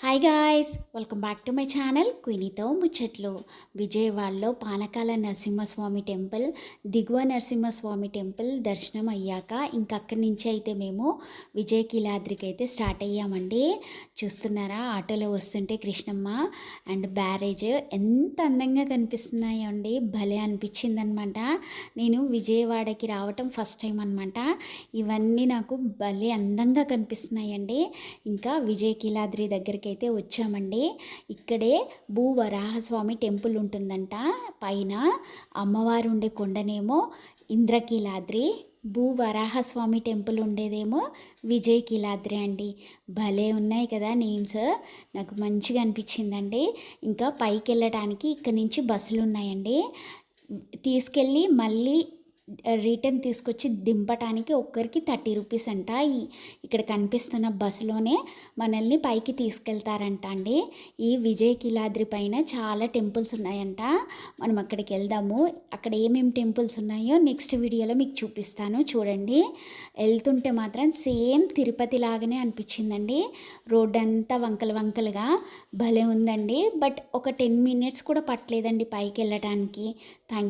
Hi guys, welcome back to my channel క్వీనీతో ముచ్చట్లు. విజయవాడలో పానకాల నరసింహస్వామి టెంపుల్, దిగువ నరసింహస్వామి టెంపుల్ దర్శనం అయ్యాక ఇంక అక్కడి నుంచి అయితే మేము విజయకిలాద్రికి అయితే స్టార్ట్ అయ్యామండి. చూస్తున్నారా, ఆటోలో వస్తుంటే కృష్ణమ్మ అండ్ బ్యారేజ్ ఎంత అందంగా కనిపిస్తున్నాయో అండి. భలే అనిపించిందనమాట. నేను విజయవాడకి రావటం ఫస్ట్ టైం అనమాట. ఇవన్నీ నాకు భలే అందంగా కనిపిస్తున్నాయండి. ఇంకా విజయకిలాద్రి దగ్గరికి అయితే వచ్చామండి. ఇక్కడే భూవరాహస్వామి టెంపుల్ ఉంటుందంట. పైన అమ్మవారు ఉండే కొండనేమో ఇంద్రకీలాద్రి, భూవరాహస్వామి టెంపుల్ ఉండేదేమో విజయకీలాద్రి అండి. భలే ఉన్నాయి కదా నేమ్స్, నాకు మంచిగా అనిపించిందండి. ఇంకా పైకి వెళ్ళడానికి ఇక్కడ నుంచి బస్సులు ఉన్నాయండి. తీసుకెళ్ళి మళ్ళీ రిటర్న్ తీసుకొచ్చి దింపటానికి ఒక్కరికి 30 రూపీస్ అంట. ఇక్కడ కనిపిస్తున్న బస్సులోనే మనల్ని పైకి తీసుకెళ్తారంట అండి. ఈ విజయకిలాద్రి పైన చాలా టెంపుల్స్ ఉన్నాయంట. మనం అక్కడికి వెళ్దాము. అక్కడ ఏమేమి టెంపుల్స్ ఉన్నాయో నెక్స్ట్ వీడియోలో మీకు చూపిస్తాను, చూడండి. వెళ్తుంటే మాత్రం సేమ్ తిరుపతి లాగానే అనిపించిందండి. రోడ్ అంతా వంకలు వంకలుగా భలే ఉందండి. బట్ ఒక 10 మినిట్స్ కూడా పట్టలేదండి పైకి వెళ్ళటానికి. థ్యాంక్